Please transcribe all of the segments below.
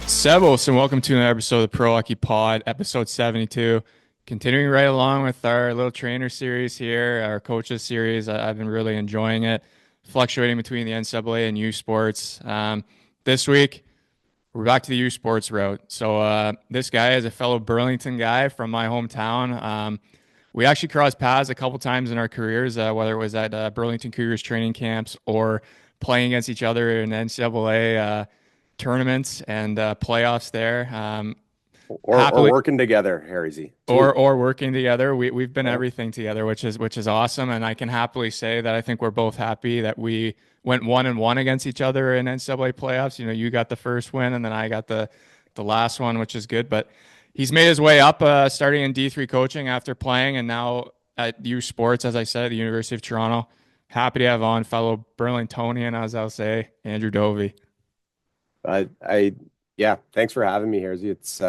Servus, and welcome to another episode of the Pro Hockey Pod, episode 72. Continuing right along with our little trainer series here, our coaches series. I've been really enjoying it, fluctuating between the NCAA and USports. This week, we're back to the USports route. So this guy is a fellow Burlington guy from my hometown. We actually crossed paths a couple times in our careers, whether it was at Burlington Cougars training camps or playing against each other in NCAA tournaments and playoffs there. Or Happily, working together, Harry Z. Too. or working together. We've been Yeah. everything together, which is awesome. And I can happily say that I think we're both happy that we went 1-1 against each other in NCAA playoffs. You know, you got the first win, and then I got the last one, which is good. But he's made his way up, starting in D3 coaching after playing, and now at U Sports, as I said, at the University of Toronto. Happy to have on fellow Burlingtonian, as I'll say, Andrew Dovey. Yeah. Thanks for having me, Harry Z. It's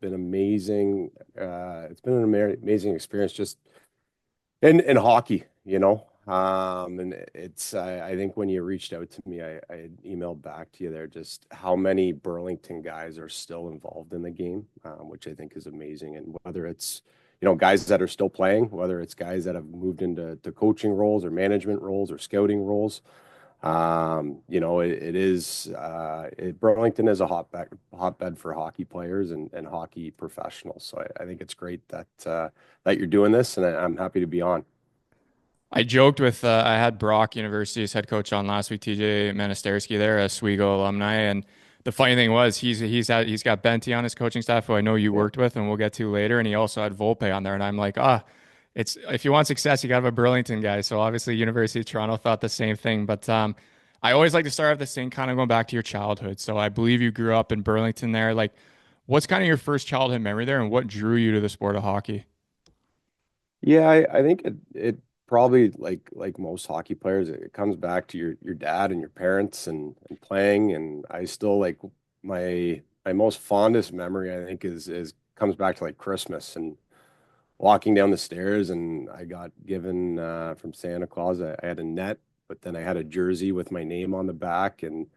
been amazing. It's been an amazing experience just in hockey, you know. And I think when you reached out to me, I had emailed back to you there just how many Burlington guys are still involved in the game, which I think is amazing. And whether it's guys that are still playing, whether it's guys that have moved into coaching roles or management roles or scouting roles. Burlington is a hotbed for hockey players and hockey professionals. So I think it's great that you're doing this, and I'm happy to be on. I joked with I had Brock University's head coach on last week, TJ Manisterski there, a Swigo alumni, and the funny thing was he's got Benty on his coaching staff, who I know you Yeah. worked with, and we'll get to later, and he also had Volpe on there, and I'm like, it's if you want success, you got to have a Burlington guy. So obviously, University of Toronto thought the same thing, but I always like to start off this thing, kind of going back to your childhood. So I believe you grew up in Burlington there. Like, what's kind of your first childhood memory there, and what drew you to the sport of hockey? Yeah, I think it probably like most hockey players, it comes back to your dad and your parents and playing. And I still like my most fondest memory, I think, is comes back to like Christmas and walking down the stairs, and I got given from Santa Claus. I had a net, but then I had a jersey with my name on the back, and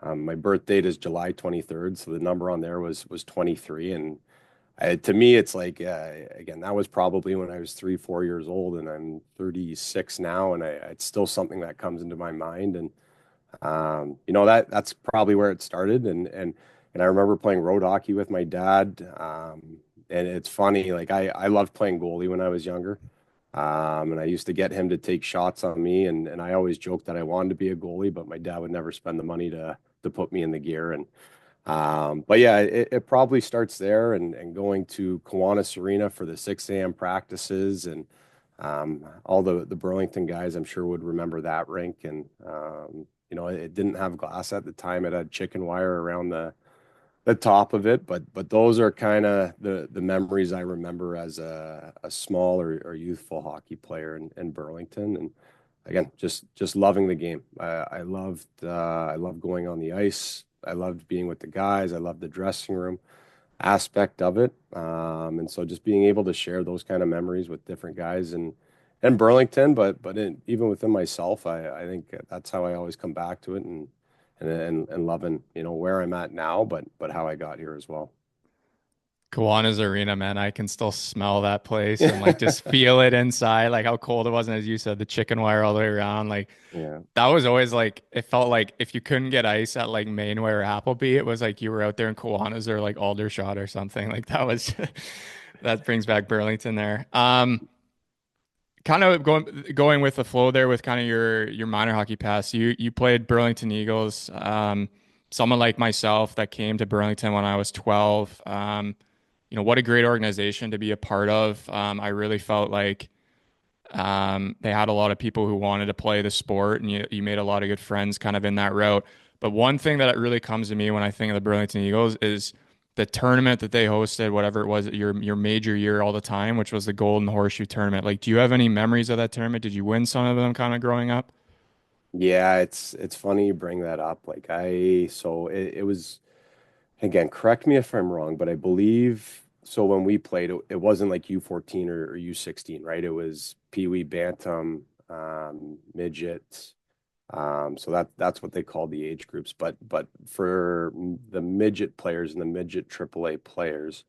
my birth date is July 23rd, so the number on there was 23. And to me, it's like again, that was probably when I was 3, 4 years old, and I'm 36 now, and it's still something that comes into my mind. And that's probably where it started. And I remember playing road hockey with my dad. And it's funny, like I loved playing goalie when I was younger. And I used to get him to take shots on me, and I always joked that I wanted to be a goalie, but my dad would never spend the money to put me in the gear. And but yeah, it probably starts there, and going to Kiwanis Arena for the 6 a.m. practices, and all the Burlington guys I'm sure would remember that rink. And it didn't have glass at the time; it had chicken wire around the top of it. But those are kind of the memories I remember as a small or youthful hockey player in Burlington. And again, just loving the game. I loved going on the ice. I loved being with the guys. I loved the dressing room aspect of it. And so just being able to share those kind of memories with different guys and Burlington, but even within myself, I think that's how I always come back to it, and loving where I'm at now, but how I got here as well. Kiwanis Arena, man, I can still smell that place and like just feel it inside, like how cold it was. And as you said, the chicken wire all the way around. Like Yeah. that was always like, it felt like if you couldn't get ice at like Mainway or Appleby, it was like you were out there in Kiwanis or like Aldershot or something. Like that was, that brings back Burlington there. Kind of going with the flow there with kind of your minor hockey past. You played Burlington Eagles. Someone like myself that came to Burlington when I was 12. What a great organization to be a part of. I really felt like they had a lot of people who wanted to play the sport, and you made a lot of good friends kind of in that route. But one thing that really comes to me when I think of the Burlington Eagles is the tournament that they hosted, whatever it was, your major year all the time, which was the Golden Horseshoe tournament. Like, do you have any memories of that tournament? Did you win some of them kind of growing up? Yeah, it's funny you bring that up. So it was, again, correct me if I'm wrong, but I believe so when we played it wasn't like U14 or U16, right? It was Pee Wee Bantam, midget. So that's what they call the age groups. But for the midget players and the midget AAA players,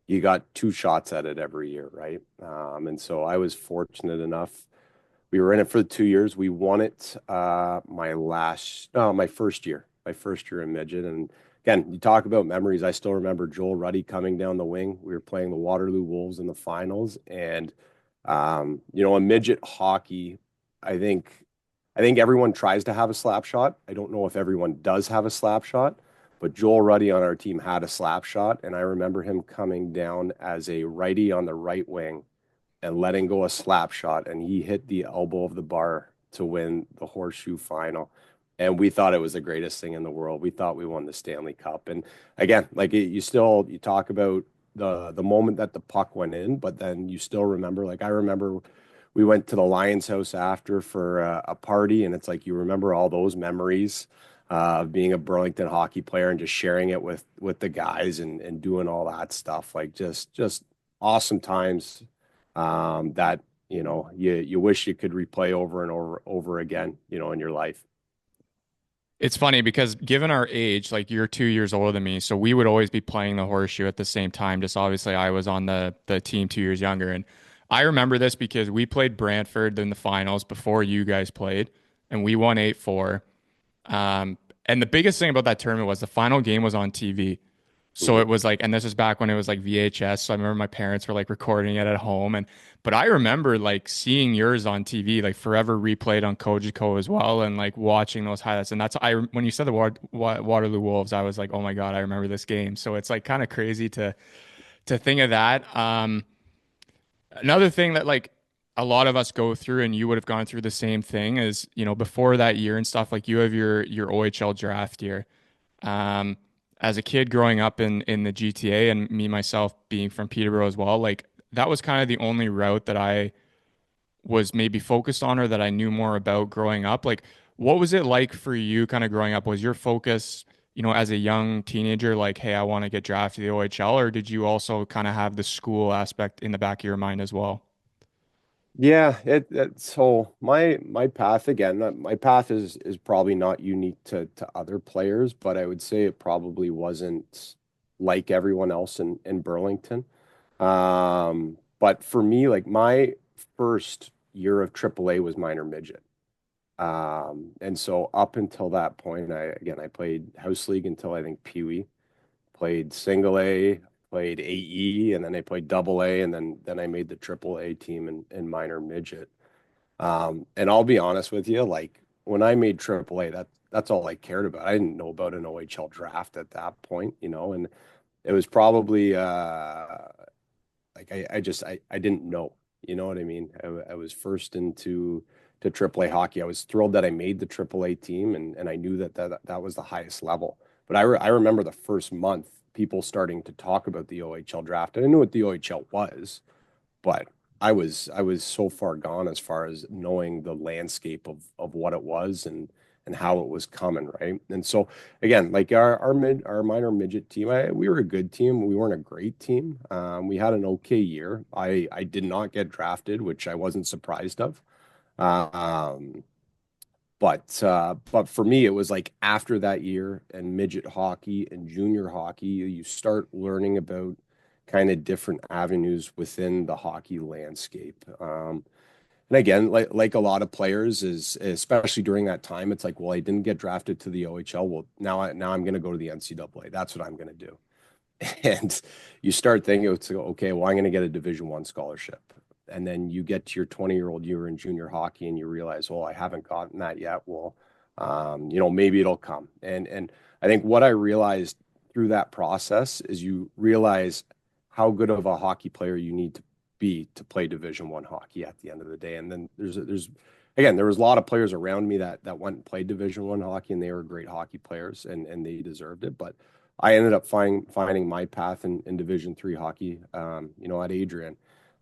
you got two shots at it every year, right? And so I was fortunate enough. We were in it for the 2 years. We won it my first year in midget. And again, you talk about memories. I still remember Joel Ruddy coming down the wing. We were playing the Waterloo Wolves in the finals, and in midget hockey, I think I think everyone tries to have a slap shot. I don't know if everyone does have a slap shot, but Joel Ruddy on our team had a slap shot, and I remember him coming down as a righty on the right wing and letting go a slap shot, and he hit the elbow of the bar to win the horseshoe final. And we thought it was the greatest thing in the world. We thought we won the Stanley Cup. And again, like you talk about the moment that the puck went in, but then you still remember. Like I remember, we went to the Lions house after for a party, and it's like you remember all those memories of being a Burlington hockey player and just sharing it with the guys and doing all that stuff. Like just awesome times that you wish you could replay over and over again, in your life. It's funny because given our age, like you're 2 years older than me, so we would always be playing the horseshoe at the same time. Just obviously I was on the team 2 years younger. And I remember this because we played Brantford in the finals before you guys played, and we won 8-4. And the biggest thing about that tournament was the final game was on TV. So Mhm. it was like, and this was back when it was like VHS. So I remember my parents were like recording it at home. But I remember like seeing yours on TV, like forever replayed on Kojiko as well, and like watching those highlights. And when you said the Waterloo Wolves, I was like, oh my God, I remember this game. So it's like kind of crazy to think of that. Another thing that like a lot of us go through, and you would have gone through the same thing, is, before that year and stuff, like you have your OHL draft year. Um, as a kid growing up in the GTA, and me myself being from Peterborough as well, like that was kind of the only route that I was maybe focused on or that I knew more about growing up. Like, what was it like for you kind of growing up? Was your focus, as a young teenager, like, hey, I want to get drafted to the OHL, or did you also kind of have the school aspect in the back of your mind as well? Yeah, so my path again, my path is probably not unique to other players, but I would say it probably wasn't like everyone else in Burlington. But for me, like my first year of AAA was minor midget. And so up until that point, I played house league until I think Pee Wee, played single A, played AE, and then I played double A, and then I made the triple A team in minor midget. And I'll be honest with you, like when I made triple A, that's all I cared about. I didn't know about an OHL draft at that point, and it was probably like I didn't know, you know what I mean? I was first into to AAA hockey. I was thrilled that I made the AAA team, and I knew that was the highest level. But I remember the first month people starting to talk about the OHL draft. And I knew what the OHL was, but I was so far gone as far as knowing the landscape of what it was and how it was coming, right? And so again, like our minor midget team, we were a good team. We weren't a great team. We had an okay year. I did not get drafted, which I wasn't surprised of. Um, but for me, it was like after that year and midget hockey and junior hockey, you start learning about kind of different avenues within the hockey landscape. And again, like a lot of players is especially during that time, it's like, well, I didn't get drafted to the OHL. Well, now I'm going to go to the NCAA. That's what I'm going to do. And you start thinking, it's like, okay, well, I'm going to get a Division I scholarship. And then you get to your 20-year-old year in junior hockey and you realize, well, I haven't gotten that yet. Well, maybe it'll come. And I think what I realized through that process is you realize how good of a hockey player you need to be to play Division I hockey at the end of the day. And then there's again, there was a lot of players around me that went and played Division I hockey, and they were great hockey players and they deserved it. But I ended up finding my path in Division III hockey, at Adrian.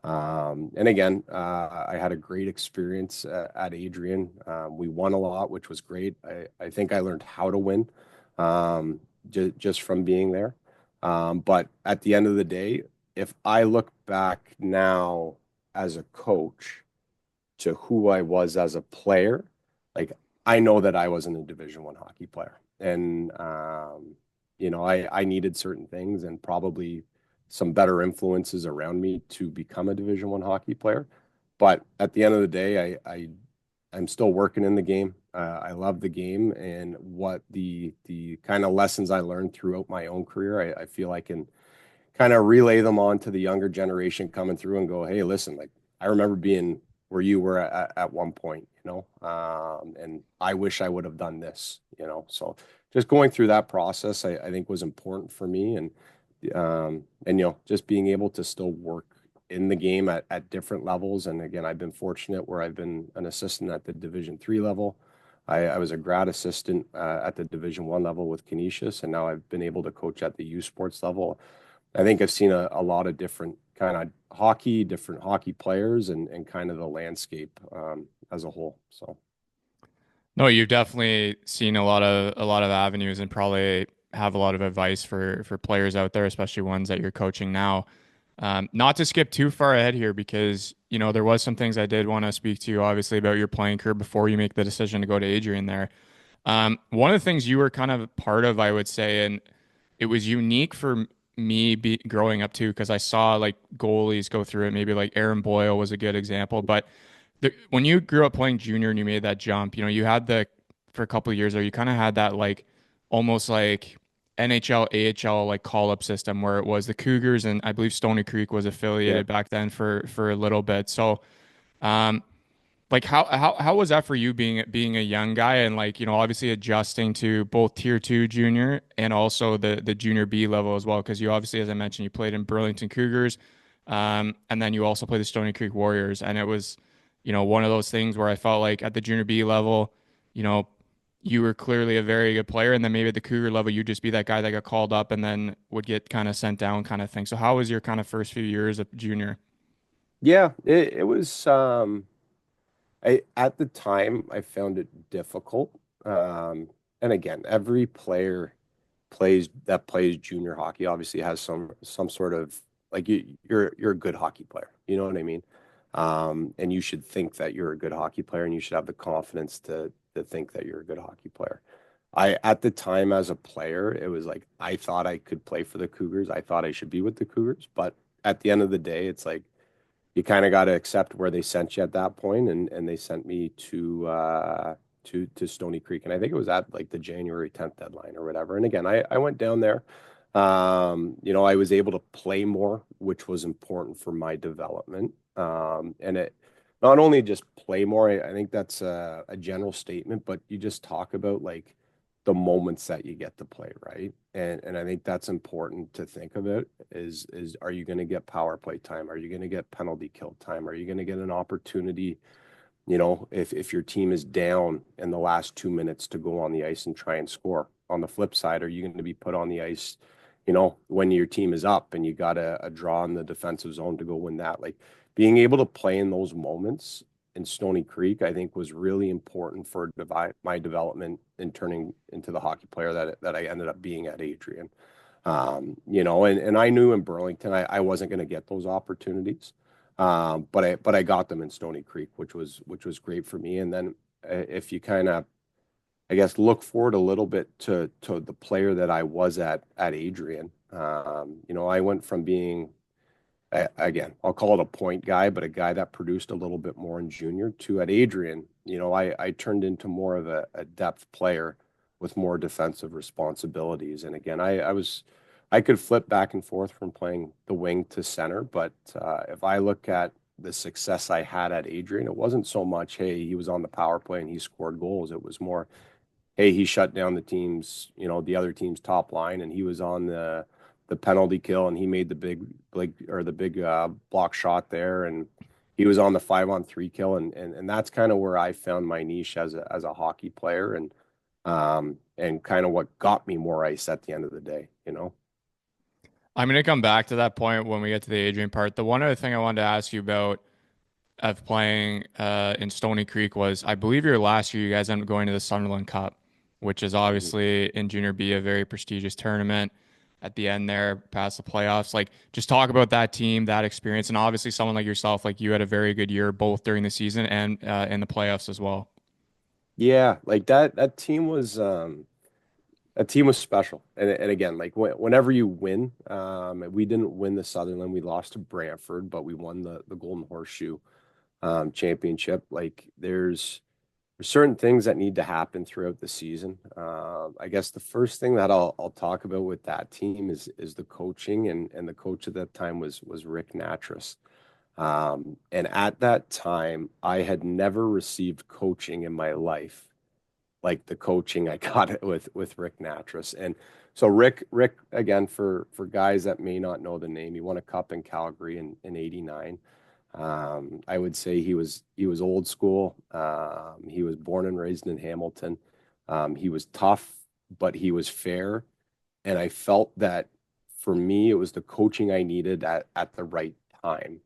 And again, I had a great experience at Adrian. We won a lot, which was great. I think I learned how to win just from being there. But at the end of the day, if I look back now as a coach to who I was as a player, like I know that I wasn't a Division I hockey player, and I needed certain things and probably some better influences around me to become a Division I hockey player. But at the end of the day, I'm still working in the game. I love the game, and what the kind of lessons I learned throughout my own career, I feel I can kind of relay them on to the younger generation coming through and go, hey, listen, like I remember being where you were at one point, and I wish I would have done this. So just going through that process, I think was important for me, and just being able to still work in the game at different levels. And again, I've been fortunate where I've been an assistant at the Division III level. I was a grad assistant at the Division I level with Canisius, and now I've been able to coach at the USports level. I think I've seen a lot of different kind of hockey, different hockey players, and kind of the landscape as a whole. So No, you've definitely seen a lot of avenues and probably have a lot of advice for players out there, especially ones that you're coaching now. Not to skip too far ahead here because, there was some things I did want to speak to you obviously about your playing career before you make the decision to go to Adrian there. One of the things you were kind of part of, I would say, and it was unique for me growing up too, because I saw like goalies go through it. Maybe like Aaron Boyle was a good example, but when you grew up playing junior and you made that jump, you had for a couple of years there, you kind of had that like almost like NHL, AHL like call up system where it was the Cougars and I believe Stony Creek was yeah, affiliated back then for a little bit. So, um, like how was that for you being a young guy and like obviously adjusting to both tier two junior and also the junior B level as well because you obviously as I mentioned you played in Burlington Cougars, and then you also played the Stony Creek Warriors and it was one of those things where I felt like at the junior B level you know you were clearly a very good player and then maybe at the Cougar level you'd just be that guy that got called up and then would get kind of sent down kind of thing. So how was your kind of first few years of junior? yeah, it was. I at the time I found it difficult. And again, every player plays junior hockey obviously has some sort of like you're a good hockey player. You know what I mean? And you should think that you're a good hockey player, and you should have the confidence to think that you're a good hockey player. I at the time as a player, it was like I thought I could play for the Cougars. I thought I should be with the Cougars, but at the end of the day, it's like you kind of got to accept where they sent you at that point, and they sent me to Stony Creek, and I think it was at like the January 10th deadline or whatever. And again, I went down there. I was able to play more, which was important for my development. And it not only just play more, I think that's a general statement, but you just talk about like the moments that you get to play, right? And I think that's important to think of it is are you going to get power play time? Are you going to get penalty kill time? Are you going to get an opportunity, if your team is down in the last 2 minutes to go on the ice and try and score? On the flip side, are you going to be put on the ice, when your team is up and you got a draw in the defensive zone to go win that? Like being able to play in those moments in Stony Creek, I think was really important for my development and turning into the hockey player that I ended up being at Adrian. And I knew in Burlington I wasn't going to get those opportunities. But I got them in Stony Creek, which was great for me. And then if you kind of, I guess, look forward a little bit to the player that I was at Adrian. I went from being again, I'll call it a point guy, but a guy that produced a little bit more in junior to at Adrian. I turned into more of a depth player with more defensive responsibilities. And again, I could flip back and forth from playing the wing to center, but if I look at the success I had at Adrian, it wasn't so much, hey, he was on the power play and he scored goals. It was more, hey, he shut down the other team's top line, and he was on the penalty kill, and he made the big block shot there, and he was on the 5-on-3 kill, and that's kind of where I found my niche as a hockey player, and kind of what got me more ice at the end of the day. I'm gonna come back to that point when we get to the Adrian part. The one other thing I wanted to ask you about of playing in Stony Creek was I believe your last year you guys ended up going to the Sunderland Cup, which is Mhm. obviously in Junior B a very prestigious tournament at the end there, past the playoffs. Like just talk about that team, that experience, and obviously someone like yourself, like you had a very good year both during the season and in the playoffs as well. Yeah, like that team was special. And again, like whenever you win, we didn't win the Sutherland, we lost to Brantford, but we won the Golden Horseshoe championship. Like there's certain things that need to happen throughout the season. I guess the first thing that I'll talk about with that team is the coaching, and the coach at that time was Rick Natras. And at that time, I had never received coaching in my life like the coaching I got it with Rick Natras. And so Rick again for guys that may not know the name, he won a cup in Calgary in '89. I would say he was old school. He was born and raised in Hamilton. He was tough, but he was fair. And I felt that for me, it was the coaching I needed at the right time.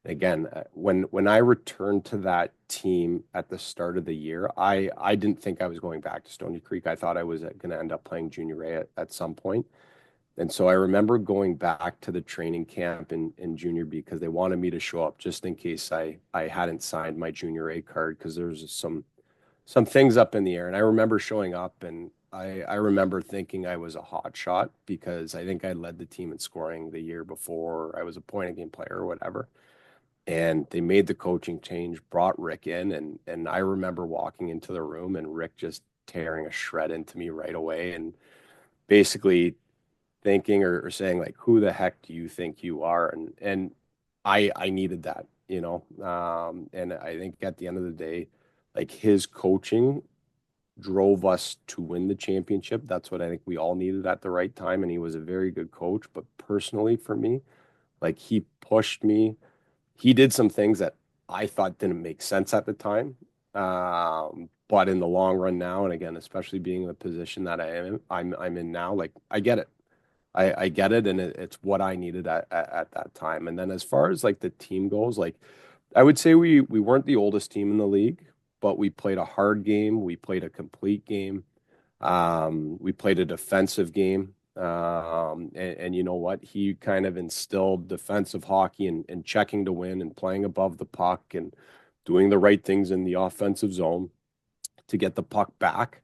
Again, when I returned to that team at the start of the year, I didn't think I was going back to Stony Creek. I thought I was going to end up playing junior A at some point. And so I remember going back to the training camp in junior B because they wanted me to show up just in case I hadn't signed my junior A card because there's some things up in the air. And I remember showing up and I remember thinking I was a hot shot because I think I led the team in scoring the year before. I was a point a game player or whatever. And they made the coaching change, brought Rick in, and I remember walking into the room and Rick just tearing a shred into me right away and basically thinking or saying like, "Who the heck do you think you are?" And I needed that, you know. And I think at the end of the day, like his coaching drove us to win the championship. That's what I think we all needed at the right time. And he was a very good coach. But personally, for me, like he pushed me. He did some things that I thought didn't make sense at the time. But in the long run now, and again, especially being in the position that I'm in now, like I get it. I get it, and it's what I needed at that time. And then as far as like the team goes, like I would say we weren't the oldest team in the league, but we played a hard game. We played a complete game. We played a defensive game. And you know what? He kind of instilled defensive hockey and checking to win and playing above the puck and doing the right things in the offensive zone to get the puck back.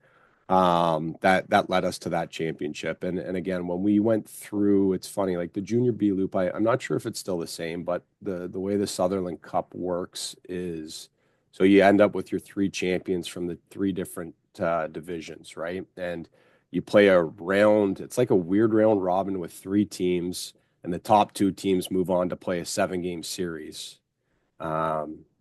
That led us to that championship. And again, when we went through, it's funny, like the junior B loop, I'm not sure if it's still the same, but the way the Sutherland Cup works is so you end up with your three champions from the three different divisions, right? And you play a round, it's like a weird round robin with three teams, and the top two teams move on to play a 7 game series.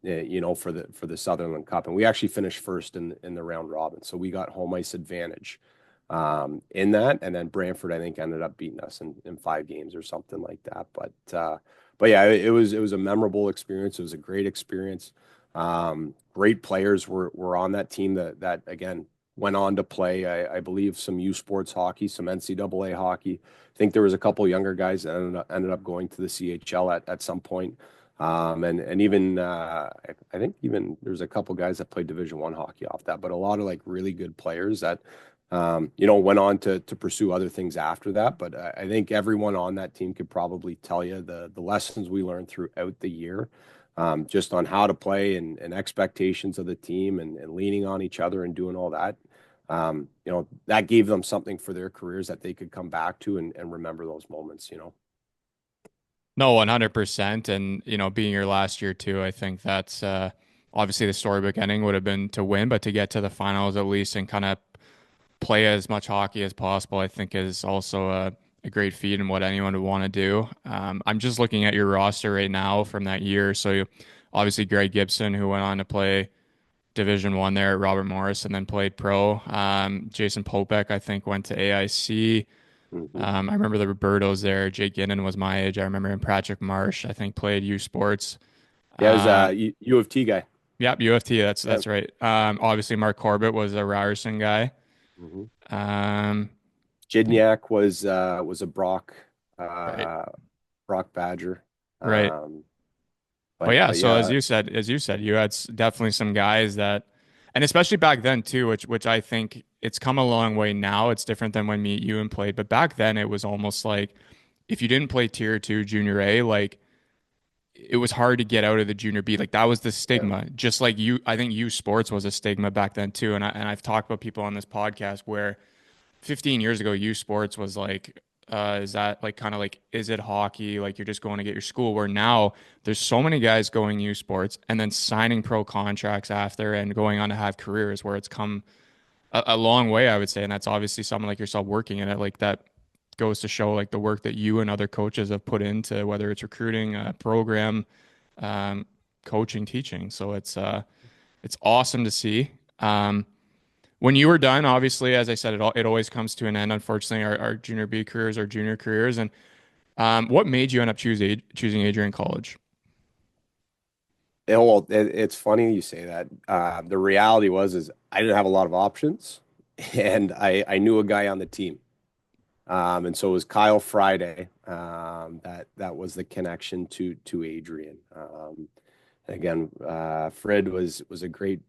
You know, for the Sutherland Cup, and we actually finished first in the round robin, so we got home ice advantage in that, and then Brantford I think ended up beating us in 5 games or something like that. But yeah, it was a memorable experience. It was a great experience. Great players were on that team that again went on to play. I believe some USports hockey, some NCAA hockey. I think there was a couple younger guys that ended up going to the CHL at some point. And even I think even there's a couple guys that played Division 1 hockey off that, but a lot of like really good players that you know went on to pursue other things after that. But I think everyone on that team could probably tell you the lessons we learned throughout the year, just on how to play and expectations of the team and leaning on each other and doing all that. You know, that gave them something for their careers that they could come back to and remember those moments, you know. No, 100%. And, being your last year too, I think that's obviously the storybook ending would have been to win, but to get to the finals at least and kind of play as much hockey as possible, I think is also a great feat and what anyone would want to do. I'm just looking at your roster right now from that year. So obviously Greg Gibson, who went on to play Division 1 there at Robert Morris and then played pro. Jason Popek, I think, went to AIC. Mhm. I remember the Robertos there. Jake Ginnon was my age. I remember him. Patrick Marsh, I think, played U Sports. Yeah, it was Uh, U of T guy. yep, UofT. That's Yeah. that's right. Obviously Mark Corbett was a Ryerson guy. Mhm. Um, I think Jidniak was a right, uh Brock Badger. right. Um But but yeah, but so yeah. as you said, you had definitely some guys that, and especially back then too, which I think it's come a long way now. It's different than when me you and played, but back then it was almost like if you didn't play tier 2 junior A, like it was hard to get out of the junior B. Like that was the Yeah. stigma. Just like you, I think U Sports was a stigma back then too. And I've talked about people on this podcast where 15 years ago, U Sports was like, is that like kind of like, is it hockey? Like you're just going to get your school. Where now there's so many guys going U Sports and then signing pro contracts after and going on to have careers where it's come a long way, I would say. And that's obviously someone like yourself working in it. Like that goes to show like the work that you and other coaches have put into whether it's recruiting, program, um, coaching, teaching. So it's awesome to see. When you were done, obviously, as I said, it always comes to an end. Unfortunately, our junior B careers, our junior careers, and what made you end up choosing Adrian College? Well, it's funny you say that. The reality is I didn't have a lot of options, and I knew a guy on the team. And so it was Kyle Friday. That was the connection to Adrian. Again, Fred was a great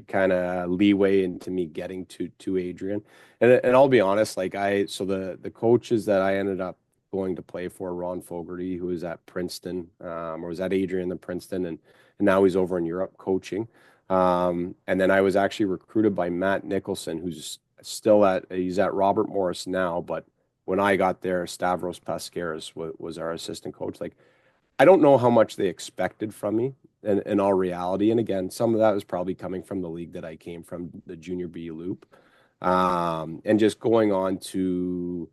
kind of leeway into me getting to Adrian. And I'll be honest, like so the coaches that I ended up going to play for, Ron Fogarty, who was at Princeton, or was at Adrian in Princeton, and now he's over in Europe coaching. And then I was actually recruited by Matt Nicholson, who's he's at Robert Morris now, but when I got there, Stavros Pascaris was our assistant coach. Like, I don't know how much they expected from me in all reality. And again, some of that was probably coming from the league that I came from, the junior B loop, and just going on to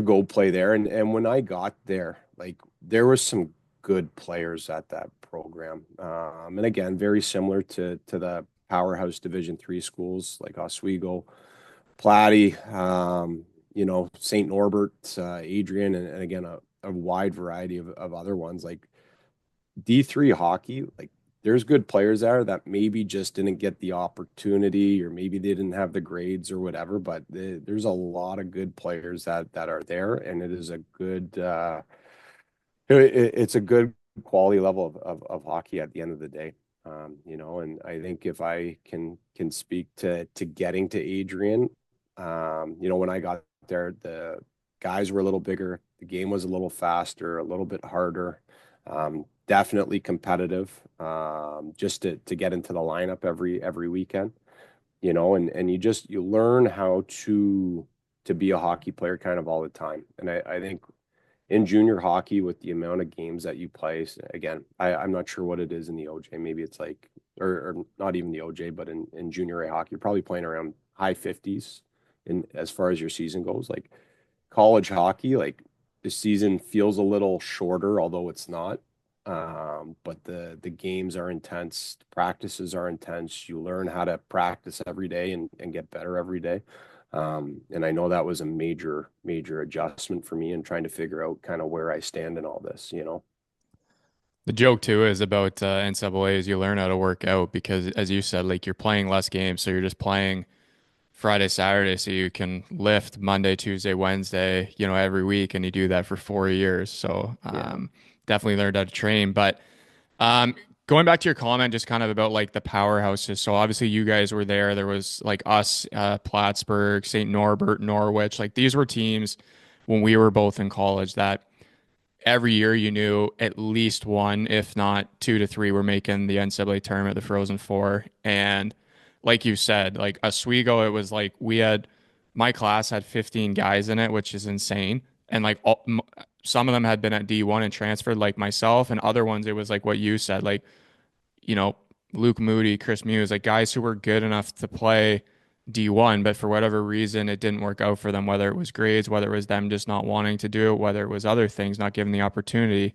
go play there. And when I got there, like there was some good players at that program. And again, very similar to the powerhouse Division III schools like Oswego, Platy, St. Norbert, Adrian, and again, a wide variety of other ones like D3 hockey. Like there's good players there that maybe just didn't get the opportunity or maybe they didn't have the grades or whatever, but there's a lot of good players that are there, and it is a good it's a good quality level of hockey at the end of the day. And I think if I can speak to getting to Adrian, when I got there, the guys were a little bigger, the game was a little faster, a little bit harder, definitely competitive, just to get into the lineup every weekend, and you learn how to be a hockey player kind of all the time. And I think in junior hockey with the amount of games that you play, again, I'm not sure what it is in the OJ. Maybe it's like, or not even the OJ, but in junior A hockey, you're probably playing around high 50s in as far as your season goes. Like college hockey, like the season feels a little shorter, although it's not. But the games are intense, practices are intense. You learn how to practice every day and get better every day. And I know that was a major adjustment for me in trying to figure out kind of where I stand in all this. The joke too is about NCAA is you learn how to work out because, as you said, like you're playing less games, so you're just playing Friday, Saturday, so you can lift Monday, Tuesday, Wednesday, every week, and you do that for 4 years. So Yeah. definitely learned how to train. But Um, going back to your comment, just kind of about like the powerhouses. So obviously you guys were there. There was like us, Plattsburgh, St. Norbert, Norwich. Like these were teams when we were both in college that every year you knew at least one, if not two to three, were making the NCAA tournament, the Frozen Four. And like you said, like Oswego, it was like my class had 15 guys in it, which is insane. And like some of them had been at D1 and transferred, like myself, and other ones, it was like what you said, like, you know, Luke Moody, Chris Muse, like guys who were good enough to play D1, but for whatever reason, it didn't work out for them, whether it was grades, whether it was them just not wanting to do it, whether it was other things, not given the opportunity.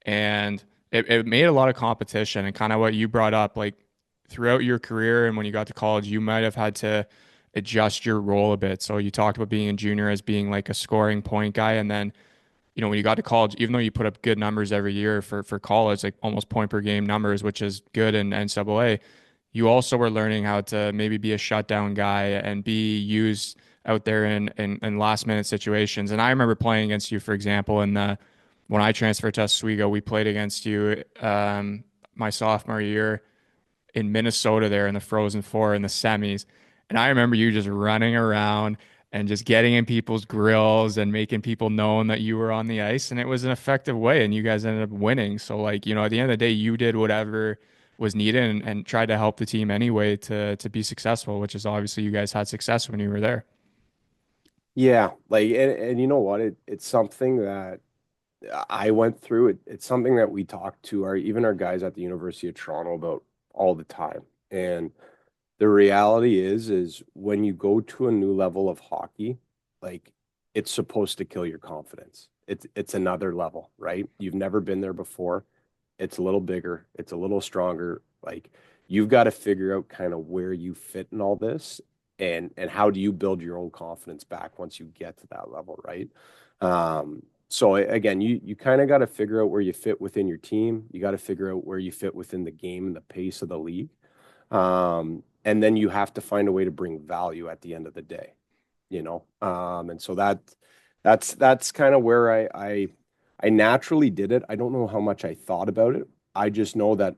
And it made a lot of competition and kind of what you brought up, like throughout your career and when you got to college, you might have had to adjust your role a bit. So you talked about being a junior as being like a scoring point guy. And then, when you got to college, even though you put up good numbers every year for college, like almost point per game numbers, which is good in NCAA, you also were learning how to maybe be a shutdown guy and be used out there in last minute situations. And I remember playing against you, for example, when I transferred to Oswego, we played against you my sophomore year in Minnesota there in the Frozen Four in the semis. And I remember you just running around and just getting in people's grills and making people known that you were on the ice. And it was an effective way, and you guys ended up winning. So, like, at the end of the day, you did whatever was needed and tried to help the team anyway to be successful, which is obviously you guys had success when you were there. Yeah, like and you know what? It's something that I went through. It's something that we talk to our even our guys at the University of Toronto about all the time. And the reality is when you go to a new level of hockey, like it's supposed to kill your confidence. It's another level, right? You've never been there before. It's a little bigger, it's a little stronger. Like you've got to figure out kind of where you fit in all this and how do you build your own confidence back once you get to that level, right? So again, you kind of got to figure out where you fit within your team. You got to figure out where you fit within the game and the pace of the league. And then you have to find a way to bring value at the end of the day, you know? And so that's kind of where I naturally did it. I don't know how much I thought about it. I just know that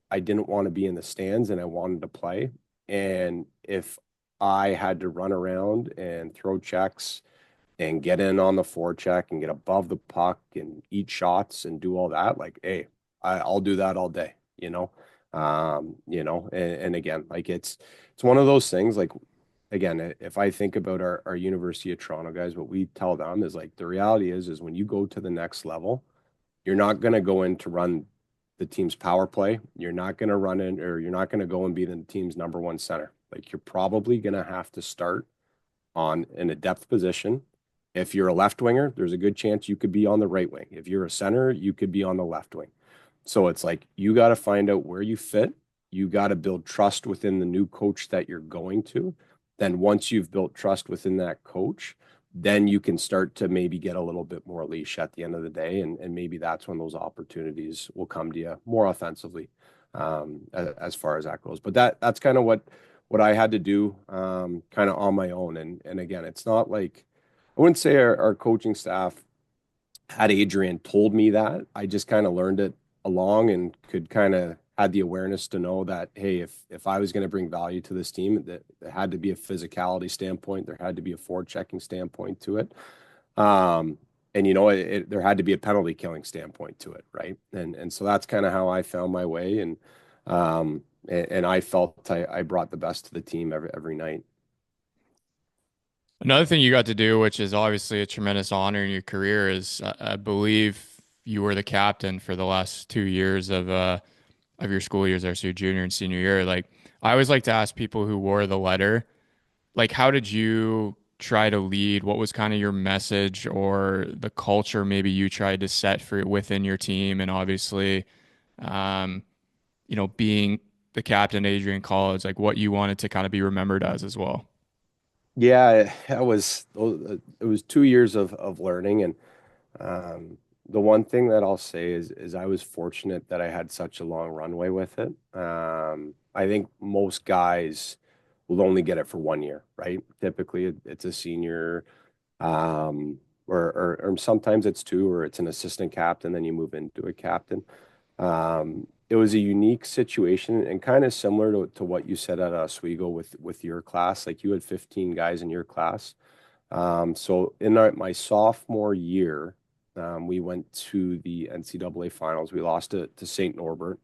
I didn't want to be in the stands and I wanted to play. And if I had to run around and throw checks and get in on the forecheck and get above the puck and eat shots and do all that, like, hey, I'll do that all day, you know? And again, like it's one of those things, like, again, if I think about our University of Toronto guys, what we tell them is like the reality is when you go to the next level, you're not going to go in to run the team's power play. You're not going to run in or you're not going to go and be the team's number one center. Like you're probably going to have to start on in a depth position. If you're a left winger, there's a good chance you could be on the right wing. If you're a center, you could be on the left wing. So it's like you got to find out where you fit. You got to build trust within the new coach that you're going to. Then once you've built trust within that coach, then you can start to maybe get a little bit more leash at the end of the day. And maybe that's when those opportunities will come to you more offensively, as far as that goes. But that's kind of what I had to do, kind of on my own. And again, it's not like I wouldn't say our coaching staff had Adrian told me that. I just kind of learned it along and could kind of had the awareness to know that, hey, if I was going to bring value to this team, that there had to be a physicality standpoint, there had to be a forward checking standpoint to it. Um, and there had to be a penalty killing standpoint to it, right? And so that's kind of how I found my way, and I felt I brought the best to the team every night. Another thing you got to do, which is obviously a tremendous honor in your career, is I believe you were the captain for the last 2 years of your school years there, so your junior and senior year. Like, I always like to ask people who wore the letter, like, how did you try to lead? What was kind of your message or the culture maybe you tried to set for within your team? And obviously, um, being the captain, Adrian College, like what you wanted to kind of be remembered as well. Yeah, it was 2 years of learning, and the one thing that I'll say is I was fortunate that I had such a long runway with it. I think most guys will only get it for 1 year, right? Typically, it's a senior, or sometimes it's two, or it's an assistant captain, then you move into a captain. It was a unique situation and kind of similar to what you said at Oswego with your class. Like you had 15 guys in your class. So in my sophomore year, we went to the NCAA finals. We lost it to St. Norbert.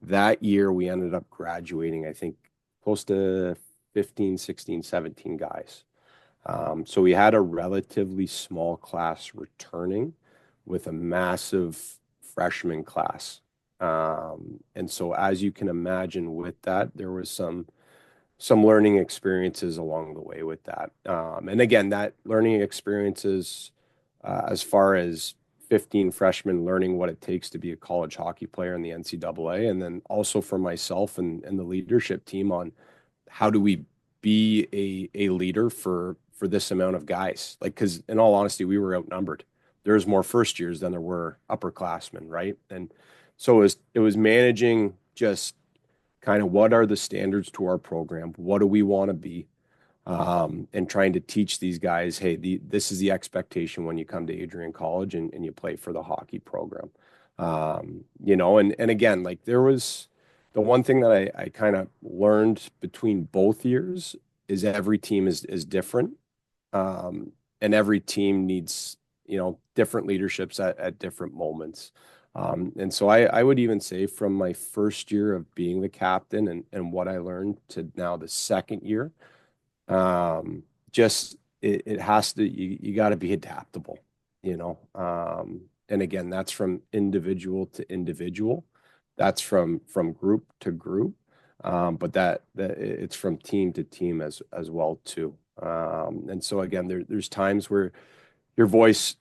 That year, we ended up graduating, I think, close to 15, 16, 17 guys. So we had a relatively small class returning with a massive freshman class. And so as you can imagine with that, there was some learning experiences along the way with that. And again, that learning experiences, as far as 15 freshmen learning what it takes to be a college hockey player in the NCAA, and then also for myself and the leadership team on how do we be a leader for this amount of guys? Like, because in all honesty, we were outnumbered. There's more first years than there were upperclassmen, right? And so it was managing just kind of what are the standards to our program? What do we want to be? And trying to teach these guys, hey, this is the expectation when you come to Adrian College and you play for the hockey program. And again, like there was the one thing that I kind of learned between both years is every team is different. Um, and every team needs, different leaderships at different moments. And so I would even say from my first year of being the captain and what I learned to now the second year, just it has to, you got to be adaptable, and again, that's from individual to individual. That's from group to group. But that it's from team to team as well too. And so again, there's times where your voice,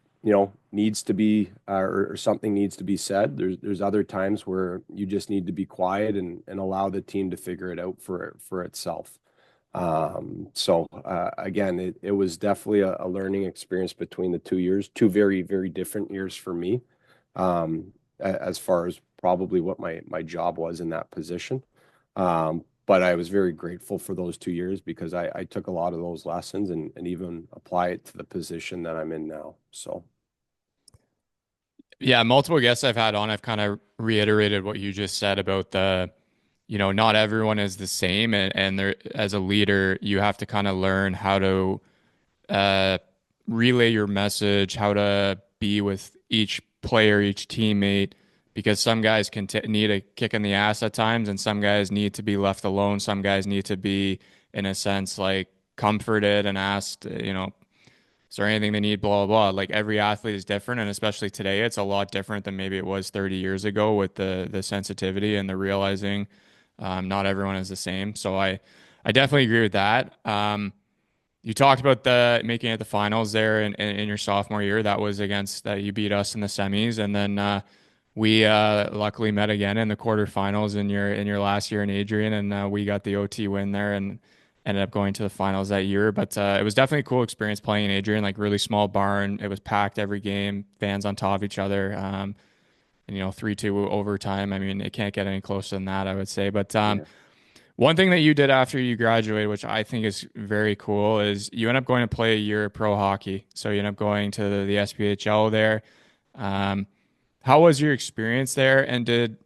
needs to be or something needs to be said. There's other times where you just need to be quiet and allow the team to figure it out for itself. So again, it was definitely a learning experience between the 2 years, two very, very different years for me, as far as probably what my job was in that position. But I was very grateful for those 2 years because I took a lot of those lessons and even apply it to the position that I'm in now. So Yeah, multiple guests I've had on, I've kind of reiterated what you just said about not everyone is the same, and there, as a leader, you have to kind of learn how to uh, relay your message, how to be with each player, each teammate, because some guys can need a kick in the ass at times, and some guys need to be left alone. Some guys need to be, in a sense, like comforted and asked, is there anything they need, blah, blah, blah. Like every athlete is different, and especially today, it's a lot different than maybe it was 30 years ago with the sensitivity and the realizing not everyone is the same. So I definitely agree with that. You talked about the making it the finals there in your sophomore year. That was against that you beat us in the semis, and then we luckily met again in the quarterfinals in your last year in Adrian, and we got the OT win there and ended up going to the finals that year. But it was definitely a cool experience playing in Adrian, like really small barn. It was packed every game, fans on top of each other, and 3-2 overtime. I mean, it can't get any closer than that, I would say. But yeah, one thing that you did after you graduated, which I think is very cool, is you end up going to play a year of pro hockey. So you end up going to the SPHL there. Um, how was your experience there? And did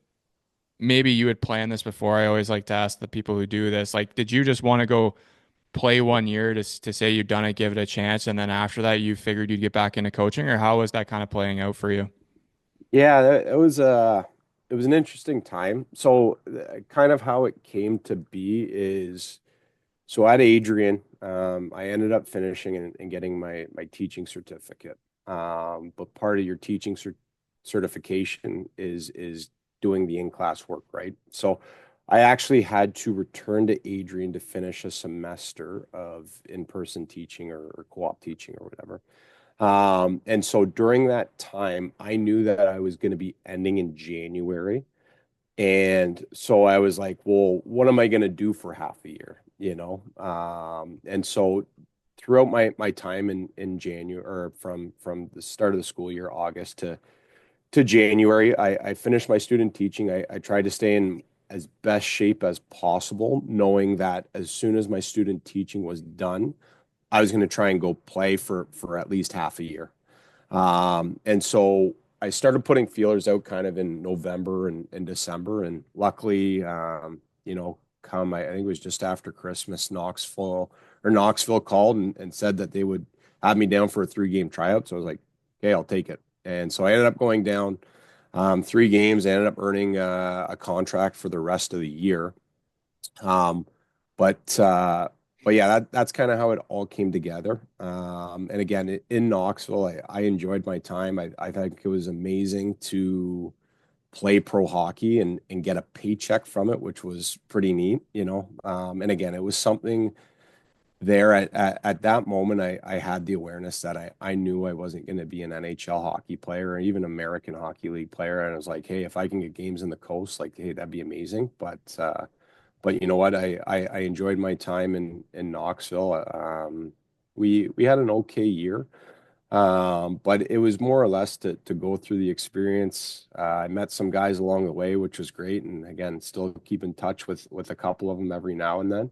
maybe you had planned this before? I always like to ask the people who do this, like, did you just want to go play one year to say you've done it, give it a chance, and then after that you figured you'd get back into coaching, or how was that kind of playing out for you? yeah, it was an interesting time. So kind of how it came to be is so at Adrian, I ended up finishing and getting my teaching certificate. But part of your teaching certification is doing the in-class work, right? So I actually had to return to Adrian to finish a semester of in-person teaching or co-op teaching or whatever. And so during that time, I knew that I was going to be ending in January. And so I was like, well, what am I going to do for half a year, And so throughout my time in January or from the start of the school year, August to January, I finished my student teaching. I tried to stay in as best shape as possible, knowing that as soon as my student teaching was done, I was going to try and go play for at least half a year. And so I started putting feelers out kind of in November and December. And luckily, come I think it was just after Christmas, Knoxville called and said that they would have me down for a 3-game tryout. So I was like, okay, I'll take it. And so I ended up going down 3 games. I ended up earning a contract for the rest of the year. Um, but uh, but yeah, that's kind of how it all came together. And again, in Knoxville, I enjoyed my time. I think it was amazing to play pro hockey and get a paycheck from it, which was pretty neat. And again, it was something there at that moment. I had the awareness that I knew I wasn't going to be an NHL hockey player or even American Hockey League player. And I was like, hey, if I can get games in the coast, like, hey, that'd be amazing. But you know what? I enjoyed my time in Knoxville. We had an okay year, but it was more or less to go through the experience. I met some guys along the way, which was great, and again, still keep in touch with a couple of them every now and then.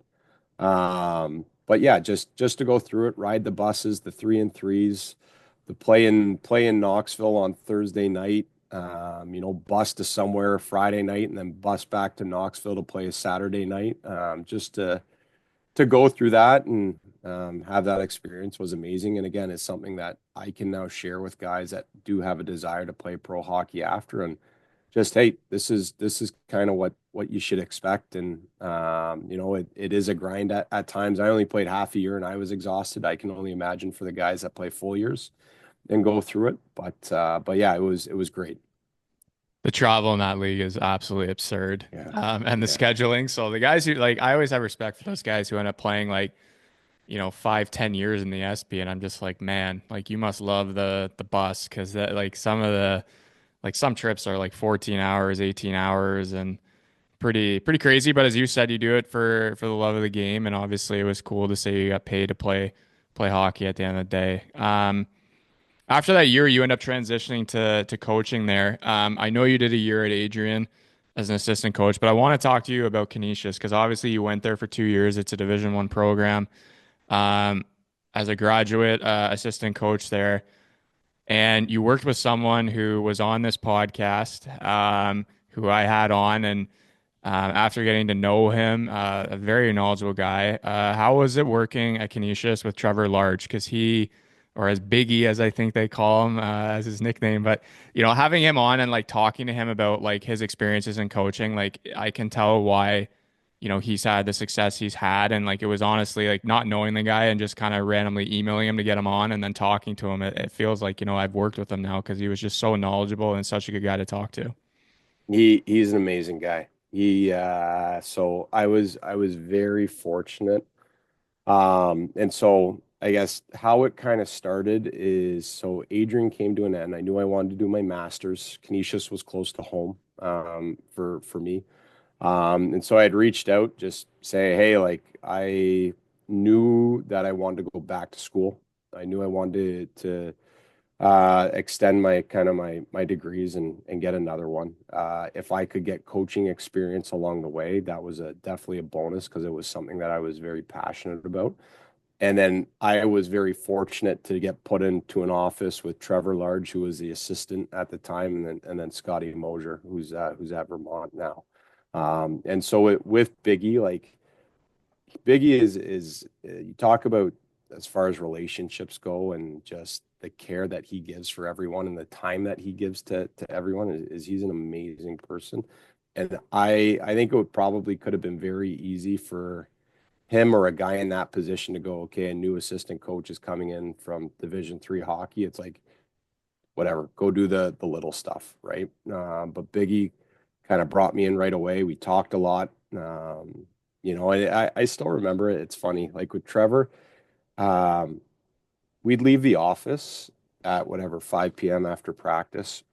But yeah, just to go through it, ride the buses, the 3 and 3s, the play in Knoxville on Thursday night. Bus to somewhere Friday night and then bus back to Knoxville to play a Saturday night. Just to to go through that and have that experience was amazing. And again, it's something that I can now share with guys that do have a desire to play pro hockey after. And just, hey, this is kind of what you should expect. And it is a grind at times. I only played half a year and I was exhausted. I can only imagine for the guys that play full years and go through it. But yeah, it was great. The travel in that league is absolutely absurd. Yeah. And the Yeah. scheduling. So the guys who like, I always have respect for those guys who end up playing like, 5, 10 years in the SP. And I'm just like, man, like you must love the bus because that like some of the like some trips are like 14 hours, 18 hours and pretty crazy. But as you said, you do it for the love of the game. And obviously it was cool to say you got paid to play hockey at the end of the day. After that year, you end up transitioning to coaching there. I know you did a year at Adrian as an assistant coach, but I want to talk to you about Canisius because obviously you went there for 2 years. It's a Division I program. Um, as a graduate assistant coach there, and you worked with someone who was on this podcast, who I had on, and after getting to know him, a very knowledgeable guy. How was it working at Canisius with Trevor Large? Because he, or as Biggie as I think they call him, as his nickname, but having him on and like talking to him about like his experiences in coaching, like I can tell why, he's had the success he's had, and like it was honestly like not knowing the guy and just kind of randomly emailing him to get him on and then talking to him. It feels like I've worked with him now because he was just so knowledgeable and such a good guy to talk to. He's an amazing guy. So I was very fortunate. And so I guess how it kind of started is so Adrian came to an end. I knew I wanted to do my master's. Canisius was close to home for me. And so I had reached out, just say, hey, like I knew that I wanted to go back to school. I knew I wanted to extend my kind of my degrees and get another one. If I could get coaching experience along the way, that was definitely a bonus because it was something that I was very passionate about. And then I was very fortunate to get put into an office with Trevor Large, who was the assistant at the time, and then Scotty Mosier, who's at Vermont now. And so with Biggie, like Biggie is you talk about as far as relationships go and just the care that he gives for everyone and the time that he gives to everyone is he's an amazing person. And I think it would probably could have been very easy for him or a guy in that position to go, okay, a new assistant coach is coming in from Division III hockey. It's like, whatever, go do the little stuff, right? But Biggie kind of brought me in right away. We talked a lot. I still remember it. It's funny, like with Trevor, um, we'd leave the office at whatever 5 p.m. after practice,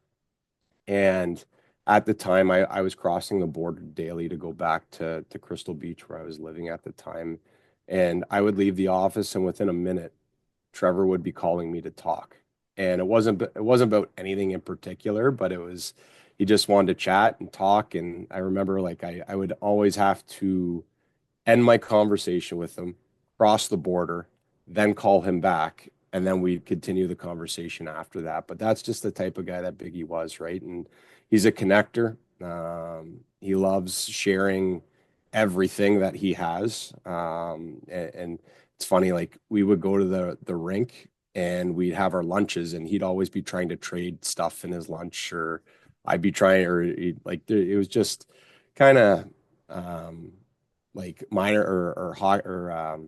and at the time, I was crossing the border daily to go back to Crystal Beach where I was living at the time, and I would leave the office, and within a minute, Trevor would be calling me to talk. And it wasn't about anything in particular, but he just wanted to chat and talk. And I remember like I would always have to end my conversation with him, cross the border, then call him back, and then we'd continue the conversation after that. But that's just the type of guy that Biggie was, right? And he's a connector. He loves sharing everything that he has. And it's funny, like we would go to the rink and we'd have our lunches, and he'd always be trying to trade stuff in his lunch, or I'd be trying, or like it was just kind of um, like minor or high or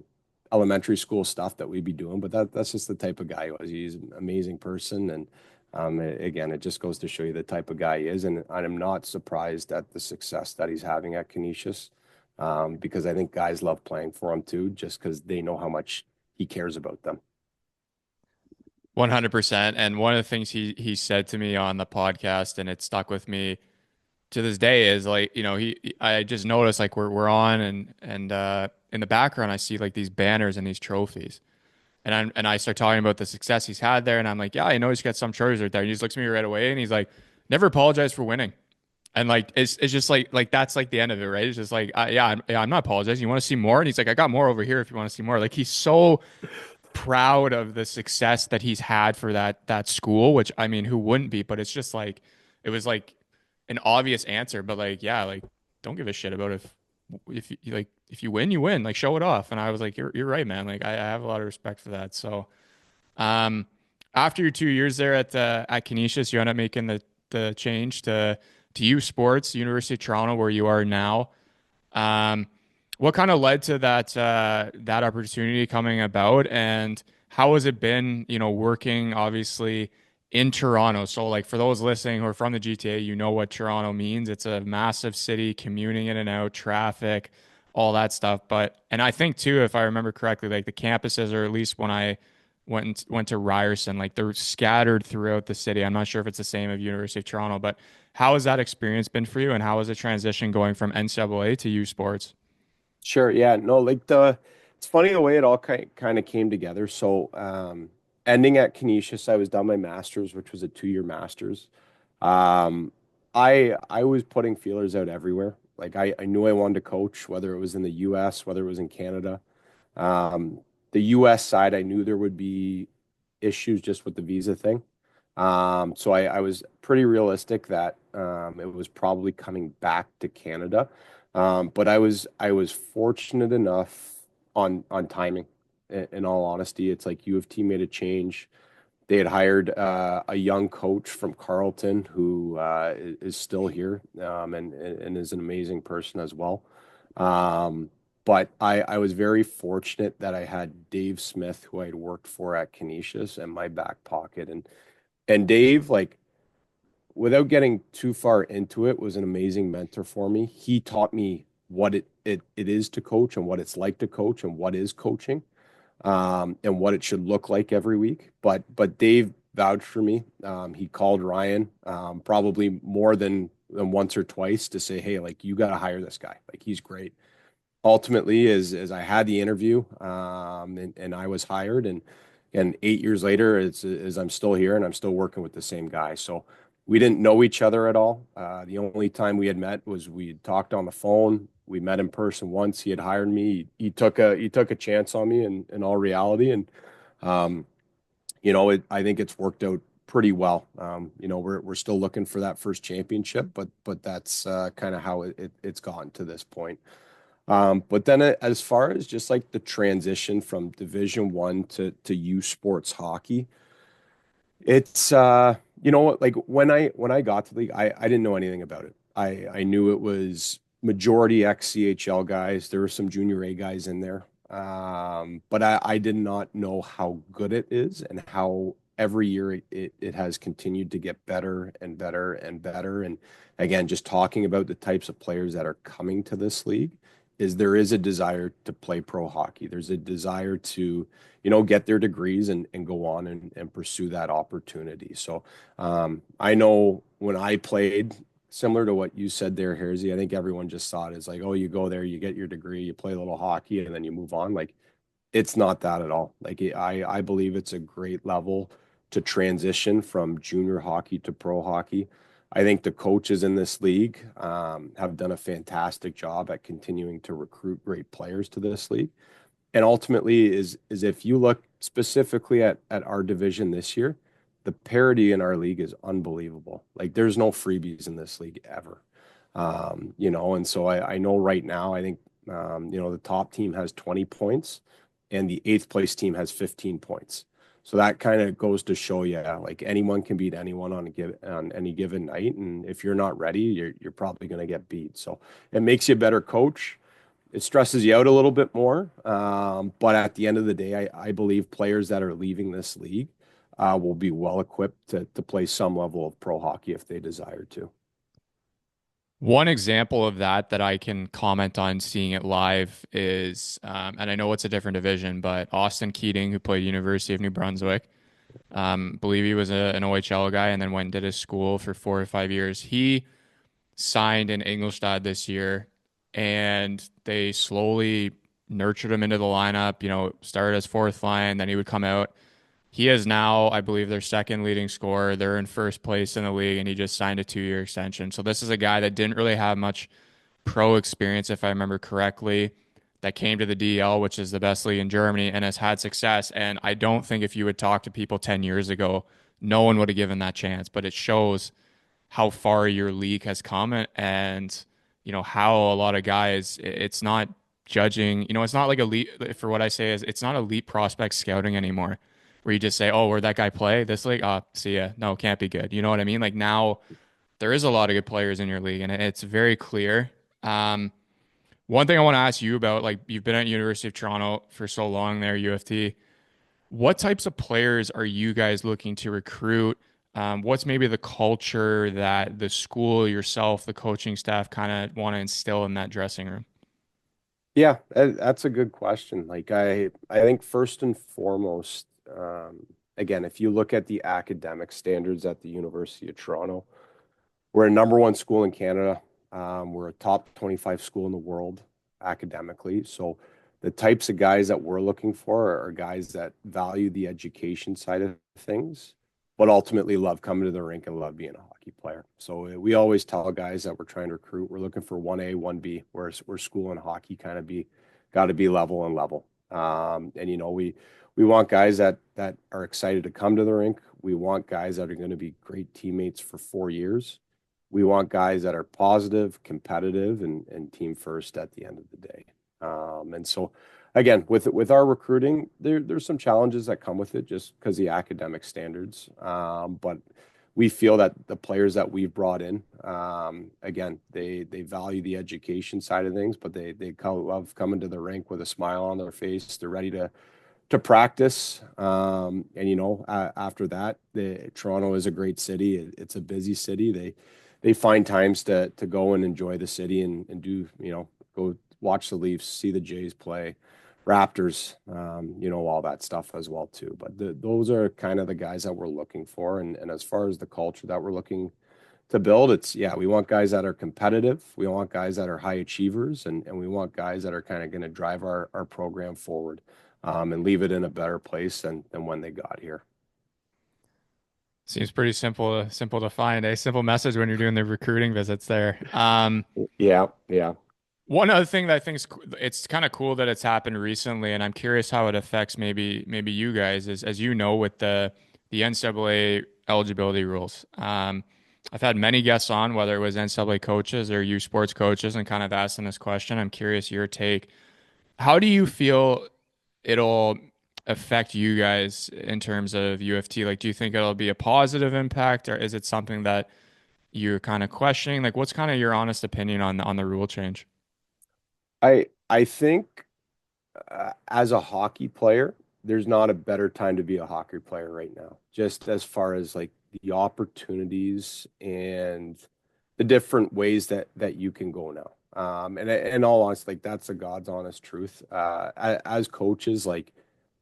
elementary school stuff that we'd be doing. But that's just the type of guy he was. He's an amazing person, and again, it just goes to show you the type of guy he is. And I'm not surprised at the success that he's having at Canisius, because I think guys love playing for him too, just because they know how much he cares about them. 100%. And one of the things he said to me on the podcast, and it stuck with me to this day, is like, I just noticed like we're on and in the background I see like these banners and these trophies. And I start talking about the success he's had there, and I'm like, yeah, I know he's got some trophies right there. And he just looks at me right away and he's like, never apologize for winning. And like it's just like that's like the end of it, right? It's just like I'm not apologizing. You want to see more? And he's like, I got more over here if you want to see more. Like he's so proud of the success that he's had for that school, which I mean, who wouldn't be? But it's just like it was like an obvious answer, but like yeah, like don't give a shit about if if you win, you win. Like show it off. And I was like, you're right, man. Like I have a lot of respect for that. So um, after your 2 years there at Canisius, you end up making the change to U Sports, University of Toronto, where you are now. Um, what kind of led to that opportunity coming about, and how has it been, working obviously in Toronto? So like for those listening who are from the GTA, you know what Toronto means. It's a massive city, commuting in and out, traffic, all that stuff. And I think too, if I remember correctly, like the campuses, or at least when I went to Ryerson, like they're scattered throughout the city. I'm not sure if it's the same of University of Toronto, but how has that experience been for you, and how has the transition going from NCAA to U Sports? Sure. Yeah. No, like it's funny the way it all kind of came together. So, ending at Canisius, I was done my master's, which was a 2-year master's. Um, I was putting feelers out everywhere. Like I knew I wanted to coach, whether it was in the US, whether it was in Canada. Um, the US side, I knew there would be issues just with the visa thing. So I was pretty realistic that it was probably coming back to Canada. But I was fortunate enough on timing. In all honesty, it's like UofT made a change. They had hired a young coach from Carleton who is still here, and is an amazing person as well. Um, but I was very fortunate that I had Dave Smith, who I had worked for at Canisius, in my back pocket. And Dave, like, without getting too far into it, was an amazing mentor for me. He taught me what it is to coach, and what it's like to coach, and what is coaching, and what it should look like every week. But Dave vouched for me. He called Ryan, probably more than once or twice, to say, "Hey, like, you got to hire this guy. Like, he's great." Ultimately, as I had the interview, and I was hired, and 8 years later, as I'm still here and I'm still working with the same guy. So we didn't know each other at all. The only time we had met was we talked on the phone. We met in person once. He had hired me. He took a chance on me in all reality, and um, I think it's worked out pretty well. We're still looking for that first championship, but that's kind of how it's gotten to this point. But then, as far as just like the transition from Division 1 to U Sports hockey, it's like when I got to the league, I didn't know anything about it. I knew it was majority ex-CHL guys. There were some junior A guys in there. But I did not know how good it is, and how every year it has continued to get better and better and better. And again, just talking about the types of players that are coming to this league, there is a desire to play pro hockey. There's a desire to get their degrees, and go on and pursue that opportunity. So I know when I played, similar to what you said there, Hairsy, I think everyone just thought it's like, oh, you go there, you get your degree, you play a little hockey, and then you move on. Like, it's not that at all. Like, I believe it's a great level to transition from junior hockey to pro hockey. I think the coaches in this league have done a fantastic job at continuing to recruit great players to this league. And ultimately, is if you look specifically at our division this year, the parity in our league is unbelievable. Like, there's no freebies in this league ever. And so I know right now, I think the top team has 20 points, and the eighth place team has 15 points. So that kind of goes to show you, like, anyone can beat anyone on any given night, and if you're not ready, you're probably going to get beat. So it makes you a better coach. It stresses you out a little bit more. But at the end of the day, I believe players that are leaving this league will be well equipped to play some level of pro hockey if they desire to. One example of that I can comment on seeing it live is, and I know it's a different division, but Austin Keating, who played University of New Brunswick, believe he was an OHL guy and then went and did his school for 4 or 5 years. He signed in Ingolstadt this year, and they slowly nurtured him into the lineup. Started as fourth line, then he would come out. He is now, I believe, their second leading scorer. They're in first place in the league, and he just signed a 2 year extension. So this is a guy that didn't really have much pro experience, if I remember correctly, that came to the DL, which is the best league in Germany, and has had success. And I don't think if you would talk to people 10 years ago, no one would have given that chance. But it shows how far your league has come, and how a lot of guys, it's not judging, it's not like elite, for what I say is it's not elite prospect scouting anymore, where you just say, oh, where'd that guy play? This league? See ya. No, can't be good. You know what I mean? Like now there is a lot of good players in your league and it's very clear. Um, One thing I want to ask you about, like you've been at University of Toronto for so long there, UofT. What types of players are you guys looking to recruit? What's maybe the culture that the school, yourself, the coaching staff kind of want to instill in that dressing room? Yeah, that's a good question. Like I think first and foremost, again, if you look at the academic standards at the University of Toronto, we're a number one school in Canada. We're a top 25 school in the world academically. So the types of guys that we're looking for are guys that value the education side of things, but ultimately love coming to the rink and love being a hockey player. So we always tell guys that we're trying to recruit, we're looking for 1A, 1B, where school and hockey kind of got to be level and level. And we want guys that are excited to come to the rink. We want guys that are going to be great teammates for 4 years. We want guys that are positive, competitive, and team first at the end of the day. And so, again, with our recruiting, there's some challenges that come with it just because the academic standards. But we feel that the players that we've brought in, again, they value the education side of things, but they love coming to the rink with a smile on their face. They're ready to practice. And after that, Toronto is a great city. It's a busy city. They find times to go and enjoy the city and do, go watch the Leafs, see the Jays play, Raptors, all that stuff as well too. But those are kind of the guys that we're looking for. And as far as the culture that we're looking to build, yeah, we want guys that are competitive. We want guys that are high achievers, and we want guys that are kind of going to drive our program forward, and leave it in a better place than when they got here. Seems pretty simple to find a simple message when you're doing the recruiting visits there. Yeah, yeah. One other thing that I think is it's kind of cool that it's happened recently, and I'm curious how it affects maybe you guys is as you know with the NCAA eligibility rules. I've had many guests on, whether it was NCAA coaches or U Sports coaches, and kind of asking this question. I'm curious your take. How do you feel it'll affect you guys in terms of UofT? Like, do you think it'll be a positive impact, or is it something that you're kind of questioning? Like, what's kind of your honest opinion on the rule change? I think as a hockey player, there's not a better time to be a hockey player right now. Just as far as like the opportunities and the different ways that you can go now. And in all honesty, like that's the God's honest truth. As coaches, like,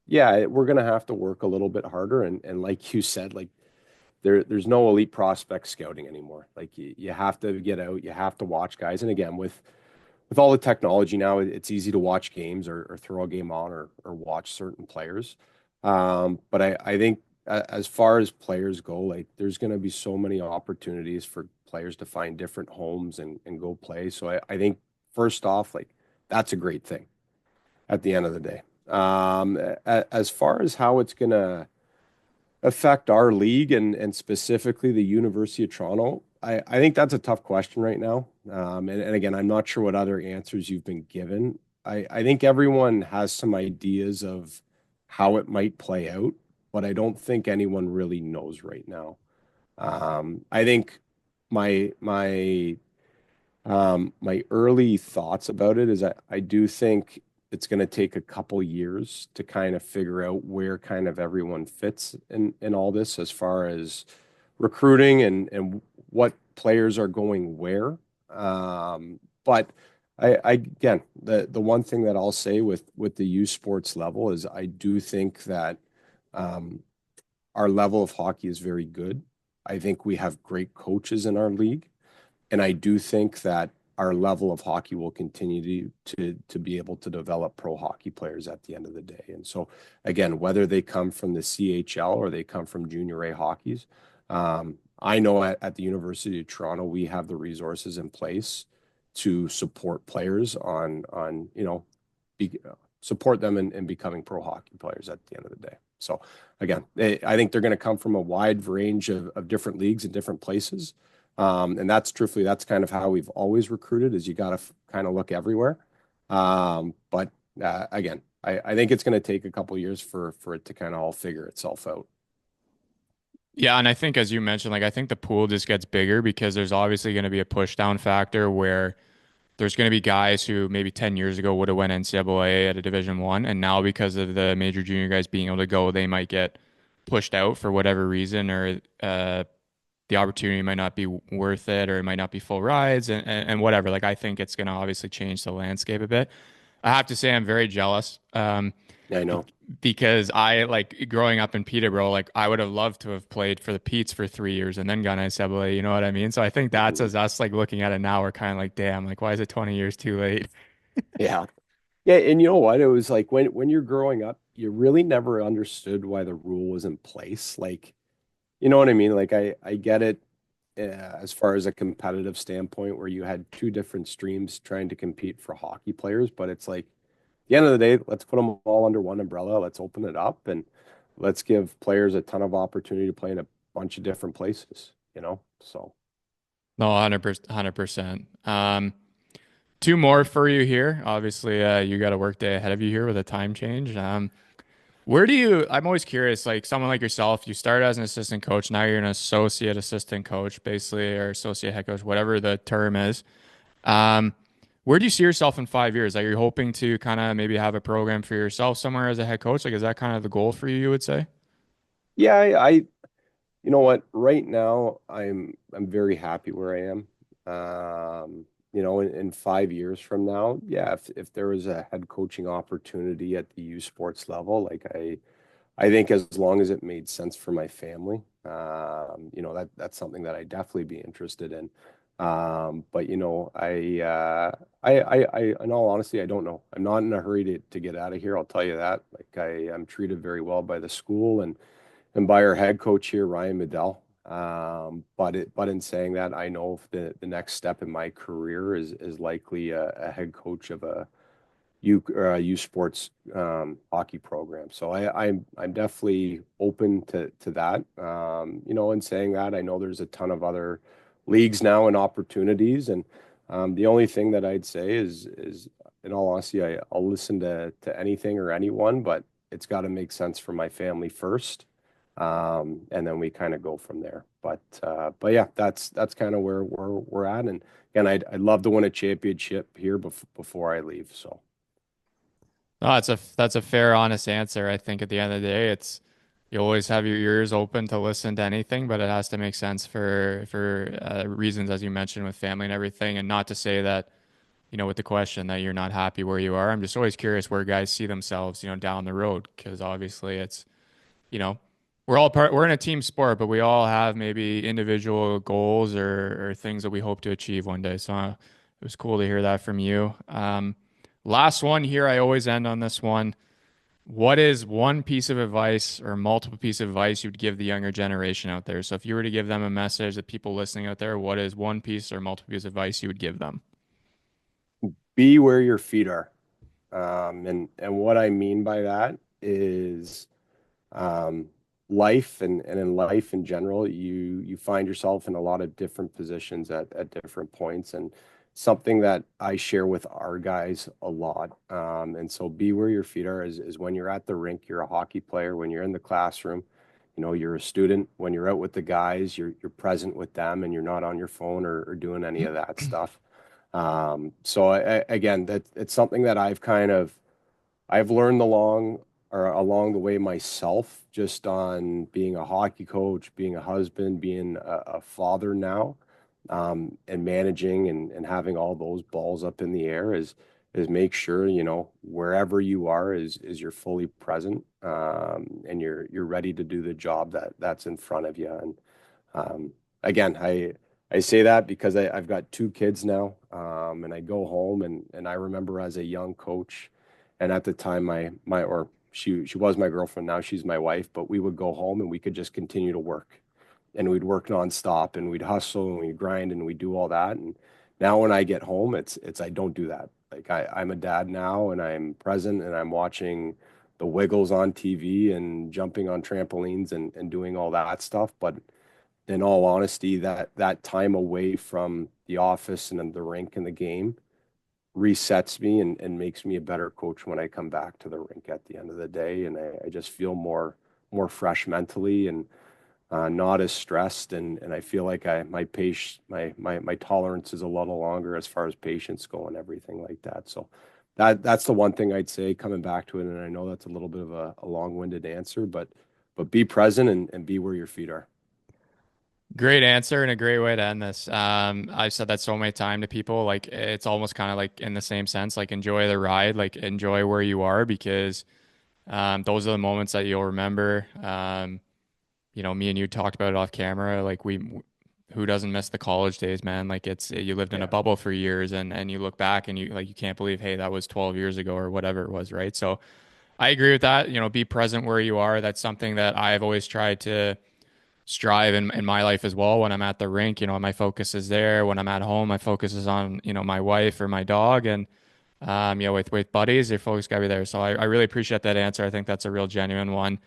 yeah, we're gonna have to work a little bit harder. And like you said, like there's no elite prospect scouting anymore. Like you have to get out, you have to watch guys. And again, with all the technology now, it's easy to watch games or throw a game on or watch certain players. But I think as far as players go, like there's going to be so many opportunities for players to find different homes and go play. So I think first off, like that's a great thing at the end of the day. As far as how it's going to affect our league and specifically the University of Toronto? I think that's a tough question right now. And again, I'm not sure what other answers you've been given. I think everyone has some ideas of how it might play out, but I don't think anyone really knows right now. I think my my early thoughts about it is I do think it's going to take a couple years to kind of figure out where kind of everyone fits in all this as far as recruiting and what players are going where. But again, the one thing that I'll say with the U Sports level is I do think that um, our level of hockey is very good. I think we have great coaches in our league. And I do think that our level of hockey will continue to be able to develop pro hockey players at the end of the day. And so, again, whether they come from the CHL or they come from junior A hockeys, I know at the University of Toronto we have the resources in place to support players on support them in becoming pro hockey players at the end of the day. So again, I think they're going to come from a wide range of different leagues and different places. And that's truthfully, that's kind of how we've always recruited is you got to kind of look everywhere. But again, I think it's going to take a couple years for it to kind of all figure itself out. Yeah, and I think as you mentioned, like I think the pool just gets bigger because there's obviously going to be a push down factor where there's going to be guys who maybe 10 years ago would have went NCAA at a Division One, and now because of the major junior guys being able to go, they might get pushed out for whatever reason, or the opportunity might not be worth it, or it might not be full rides, and whatever. Like I think it's going to obviously change the landscape a bit. I have to say I'm very jealous. Yeah, I Be know. because I like growing up in Peterborough, like I would have loved to have played for the Petes for 3 years and then gone NCAA, you know what I mean? So I think that's Mhm. as us like looking at it now, we're kind of like, damn, like why is it 20 years too late? Yeah. Yeah, and you know what? It was like when you're growing up, you really never understood why the rule was in place. Like, you know what I mean? Like I get it as far as a competitive standpoint where you had two different streams trying to compete for hockey players, but it's like at the end of the day, let's put them all under one umbrella. Let's open it up and let's give players a ton of opportunity to play in a bunch of different places, you know? So, No, 100%, 100%. Two more for you here. Obviously, you got a work day ahead of you here with a time change. Where do you, I'm always curious, like someone like yourself, you started as an assistant coach, now you're an associate assistant coach, basically, or associate head coach, whatever the term is. Um, where do you see yourself in 5 years? Are you hoping to kind of maybe have a program for yourself somewhere as a head coach? Like, is that kind of the goal for you, you would say? yeah, you know what? Right now, I'm very happy where I am. You know, in 5 years from now, yeah, if there was a head coaching opportunity at the U Sports level, like I think as long as it made sense for my family, you know, that's something that I definitely be interested in. But you know, in all honesty, I don't know. I'm not in a hurry to get out of here. I'll tell you that. Like I'm treated very well by the school and by our head coach here, Ryan Medell. But in saying that, I know the next step in my career is likely a head coach of a U Sports hockey program. So I'm definitely open to that. You know, in saying that, I know there's a ton of other leagues now and opportunities, and the only thing that I'd say is in all honesty, I'll listen to anything or anyone, but it's got to make sense for my family first. And then we kind of go from there. But yeah, that's kind of where we're at. And again, I'd love to win a championship here before I leave. So. No, that's a fair, honest answer. I think at the end of the day, it's you always have your ears open to listen to anything, but it has to make sense for reasons as you mentioned with family and everything. And not to say that, you know, with the question that you're not happy where you are. I'm just always curious where guys see themselves, you know, down the road, because obviously it's, you know, we're in a team sport, but we all have maybe individual goals or things that we hope to achieve one day. So it was cool to hear that from you. Last one here. I always end on this one. What is one piece of advice or multiple piece of advice you'd give the younger generation out there? So if you were to give them a message that people listening out there, what is one piece or multiple piece of advice you would give them? Be where your feet are. And what I mean by that is um, life and in life in general, you find yourself in a lot of different positions at different points. And something that I share with our guys a lot. And so be where your feet are is when you're at the rink, you're a hockey player, when you're in the classroom, you know, you're a student, when you're out with the guys, you're present with them and you're not on your phone or doing any of that stuff. So again, that it's something that I've learned along the way myself, just on being a hockey coach, being a husband, being a father now, and managing and having all those balls up in the air is make sure, you know, wherever you are is you're fully present, and you're ready to do the job that's in front of you. And again, I say that because I've got two kids now, and I go home and I remember as a young coach, and at the time my or she was my girlfriend, now she's my wife, but we would go home and we could just continue to work, and we'd work nonstop and we'd hustle and we'd grind and we'd do all that. And now when I get home, it's I don't do that. Like I'm a dad now and I'm present and I'm watching the Wiggles on TV and jumping on trampolines and doing all that stuff. But in all honesty, that time away from the office and then the rink and the game resets me and makes me a better coach when I come back to the rink at the end of the day. And I just feel more fresh mentally and not as stressed. And I feel like my tolerance is a little longer as far as patience go and everything like that. So that's the one thing I'd say coming back to it. And I know that's a little bit of a long-winded answer, but be present and be where your feet are. Great answer and a great way to end this. I've said that so many times to people, like it's almost kind of like in the same sense, like enjoy the ride, like enjoy where you are because those are the moments that you'll remember. Me and you talked about it off camera, like who doesn't miss the college days, man? Like it's you lived in a Yeah. bubble for years and you look back and you can't believe, hey, that was 12 years ago or whatever it was, right? So I agree with that. Be present where you are. That's something that I've always tried to strive in my life as well. When I'm at the rink, my focus is there. When I'm at home, my focus is on, my wife or my dog. And, with buddies, your focus got to be there. So I really appreciate that answer. I think that's a real genuine one.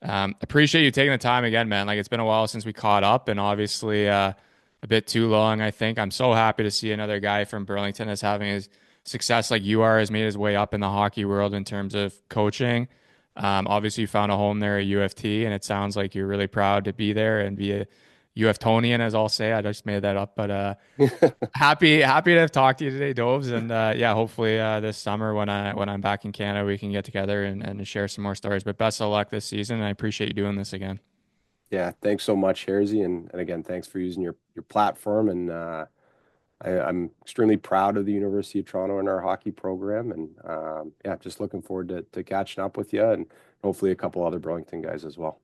Appreciate you taking the time again, man. Like it's been a while since we caught up and obviously, a bit too long, I think. I'm so happy to see another guy from Burlington is having his success like you are, has made his way up in the hockey world in terms of coaching. Obviously, you found a home there at UofT, and it sounds like you're really proud to be there and be a UFTonian, as I'll say. I just made that up, but happy to have talked to you today, Doves, and yeah, hopefully this summer when I'm back in Canada, we can get together and share some more stories. But best of luck this season, and I appreciate you doing this again. Yeah, thanks so much, Harzy, and again, thanks for using your platform. And I'm extremely proud of the University of Toronto and our hockey program. And yeah, just looking forward to catching up with you and hopefully a couple other Burlington guys as well.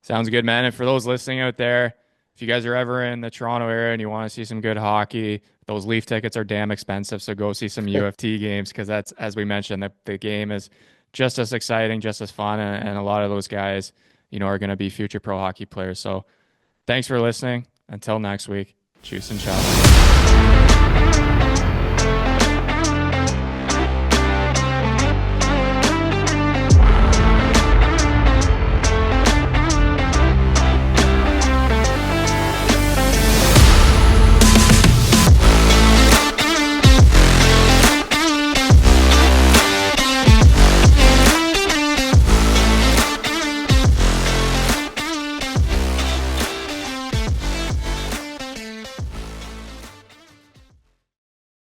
Sounds good, man. And for those listening out there, if you guys are ever in the Toronto area and you want to see some good hockey, those Leaf tickets are damn expensive. So go see some UofT games because that's, as we mentioned, the game is just as exciting, just as fun. And a lot of those guys, are going to be future pro hockey players. So thanks for listening. Until next week, cheers and ciao.